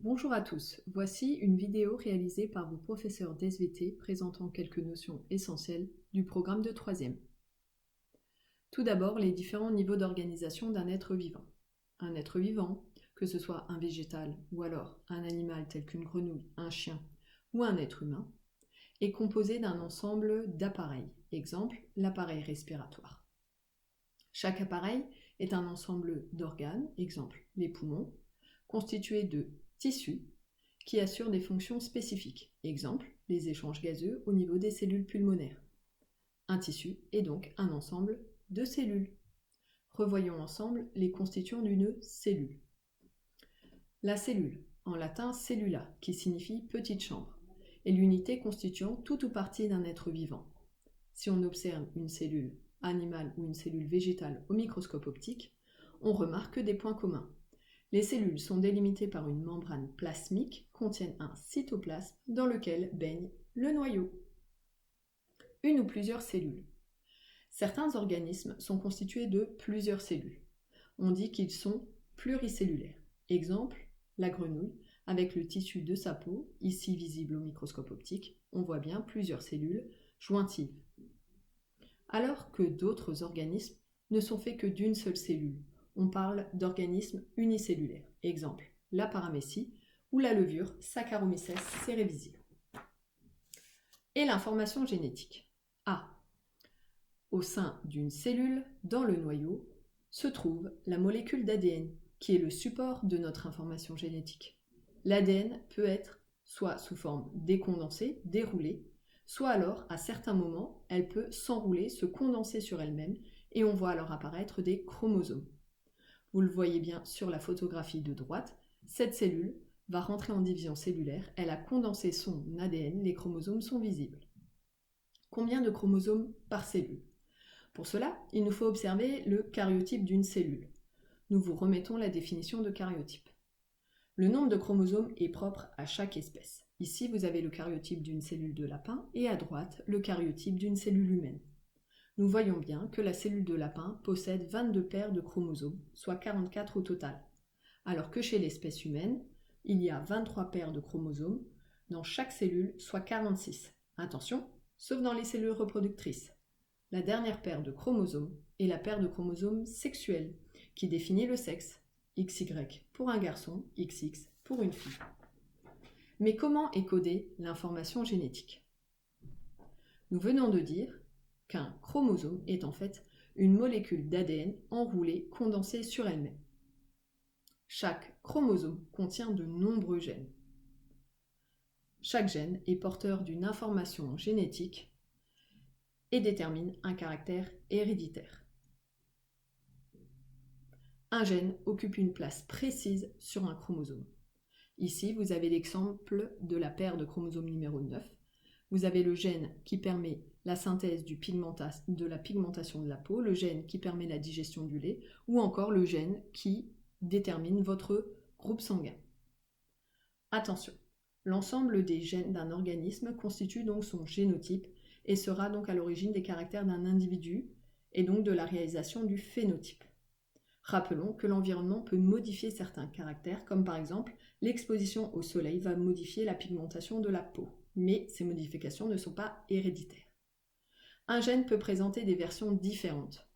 Bonjour à tous, voici une vidéo réalisée par vos professeurs d'SVT présentant quelques notions essentielles du programme de 3e. Tout d'abord, les différents niveaux d'organisation d'un être vivant. Un être vivant, que ce soit un végétal ou alors un animal tel qu'une grenouille, un chien ou un être humain, est composé d'un ensemble d'appareils, exemple l'appareil respiratoire. Chaque appareil est un ensemble d'organes, exemple les poumons, constitués de tissus qui assurent des fonctions spécifiques, exemple les échanges gazeux au niveau des cellules pulmonaires. Un tissu est donc un ensemble de cellules. Revoyons ensemble les constituants d'une cellule. La cellule, en latin cellula, qui signifie petite chambre, est l'unité constituant tout ou partie d'un être vivant. Si on observe une cellule animale ou une cellule végétale au microscope optique, on remarque des points communs. Les cellules sont délimitées par une membrane plasmique, contiennent un cytoplasme dans lequel baigne le noyau. Une ou plusieurs cellules. Certains organismes sont constitués de plusieurs cellules. On dit qu'ils sont pluricellulaires. Exemple, la grenouille, avec le tissu de sa peau, ici visible au microscope optique, on voit bien plusieurs cellules jointives. Alors que d'autres organismes ne sont faits que d'une seule cellule. On parle d'organismes unicellulaires. Exemple, la paramécie ou la levure Saccharomyces cerevisiae. Et l'information génétique. A. Au sein d'une cellule, dans le noyau, se trouve la molécule d'ADN, qui est le support de notre information génétique. L'ADN peut être soit sous forme décondensée, déroulée, soit alors, à certains moments, elle peut s'enrouler, se condenser sur elle-même, et on voit alors apparaître des chromosomes. Vous le voyez bien sur la photographie de droite, cette cellule va rentrer en division cellulaire, elle a condensé son ADN, les chromosomes sont visibles. Combien de chromosomes par cellule? Pour cela, il nous faut observer le karyotype d'une cellule. Nous vous remettons la définition de karyotype. Le nombre de chromosomes est propre à chaque espèce. Ici, vous avez le karyotype d'une cellule de lapin et à droite, le karyotype d'une cellule humaine. Nous voyons bien que la cellule de lapin possède 22 paires de chromosomes, soit 44 au total, alors que chez l'espèce humaine, il y a 23 paires de chromosomes dans chaque cellule, soit 46. Attention, sauf dans les cellules reproductrices. La dernière paire de chromosomes est la paire de chromosomes sexuels, qui définit le sexe, XY pour un garçon, XX pour une fille. Mais comment est codée l'information génétique? Nous venons de dire qu'un chromosome est en fait une molécule d'ADN enroulée, condensée sur elle-même. Chaque chromosome contient de nombreux gènes. Chaque gène est porteur d'une information génétique et détermine un caractère héréditaire. Un gène occupe une place précise sur un chromosome. Ici, vous avez l'exemple de la paire de chromosomes numéro 9. Vous avez le gène qui permet la synthèse de la pigmentation de la peau, le gène qui permet la digestion du lait, ou encore le gène qui détermine votre groupe sanguin. Attention, l'ensemble des gènes d'un organisme constitue donc son génotype et sera donc à l'origine des caractères d'un individu et donc de la réalisation du phénotype. Rappelons que l'environnement peut modifier certains caractères, comme par exemple l'exposition au soleil va modifier la pigmentation de la peau, mais ces modifications ne sont pas héréditaires. Un gène peut présenter des versions différentes.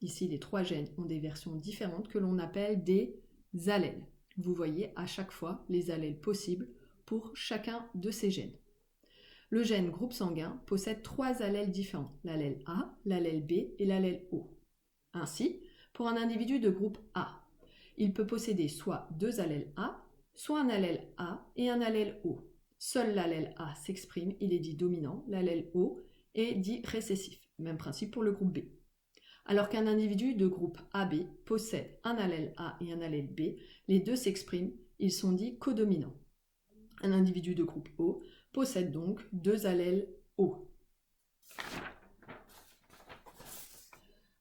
Ici, les 3 gènes ont des versions différentes que l'on appelle des allèles. Vous voyez à chaque fois les allèles possibles pour chacun de ces gènes. Le gène groupe sanguin possède 3 allèles différents, l'allèle A, l'allèle B et l'allèle O. Ainsi, pour un individu de groupe A, il peut posséder soit 2 allèles A, soit un allèle A et un allèle O. Seul l'allèle A s'exprime, il est dit dominant, l'allèle O est dit récessif. Même principe pour le groupe B. Alors qu'un individu de groupe AB possède un allèle A et un allèle B, les deux s'expriment, ils sont dits codominants. Un individu de groupe O possède donc 2 allèles O.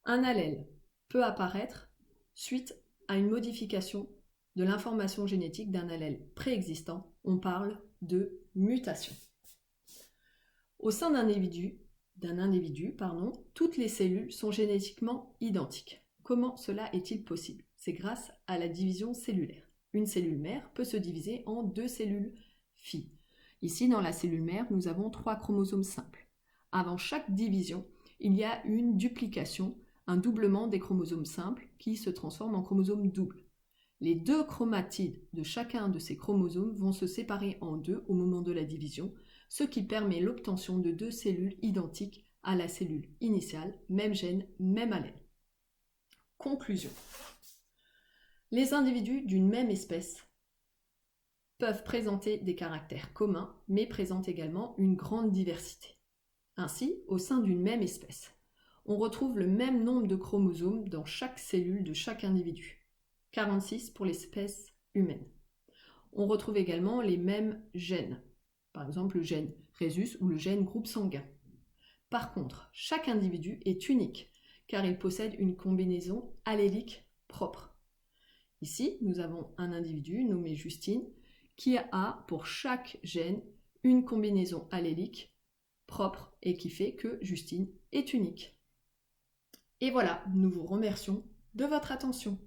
Un allèle peut apparaître suite à une modification de l'information génétique d'un allèle préexistant. On parle de mutation. Au sein d'un individu, toutes les cellules sont génétiquement identiques. Comment cela est-il possible? C'est grâce à la division cellulaire. Une cellule mère peut se diviser en 2 cellules filles. Ici, dans la cellule mère, nous avons 3 chromosomes simples. Avant chaque division, il y a une duplication, un doublement des chromosomes simples qui se transforme en chromosomes doubles. Les 2 chromatides de chacun de ces chromosomes vont se séparer en 2 au moment de la division, ce qui permet l'obtention de 2 cellules identiques à la cellule initiale, même gène, même allèle. Conclusion. Les individus d'une même espèce peuvent présenter des caractères communs, mais présentent également une grande diversité. Ainsi, au sein d'une même espèce, on retrouve le même nombre de chromosomes dans chaque cellule de chaque individu, 46 pour l'espèce humaine. On retrouve également les mêmes gènes, par exemple le gène rhésus ou le gène groupe sanguin. Par contre, chaque individu est unique, car il possède une combinaison allélique propre. Ici, nous avons un individu nommé Justine, qui a pour chaque gène une combinaison allélique propre et qui fait que Justine est unique. Et voilà, nous vous remercions de votre attention.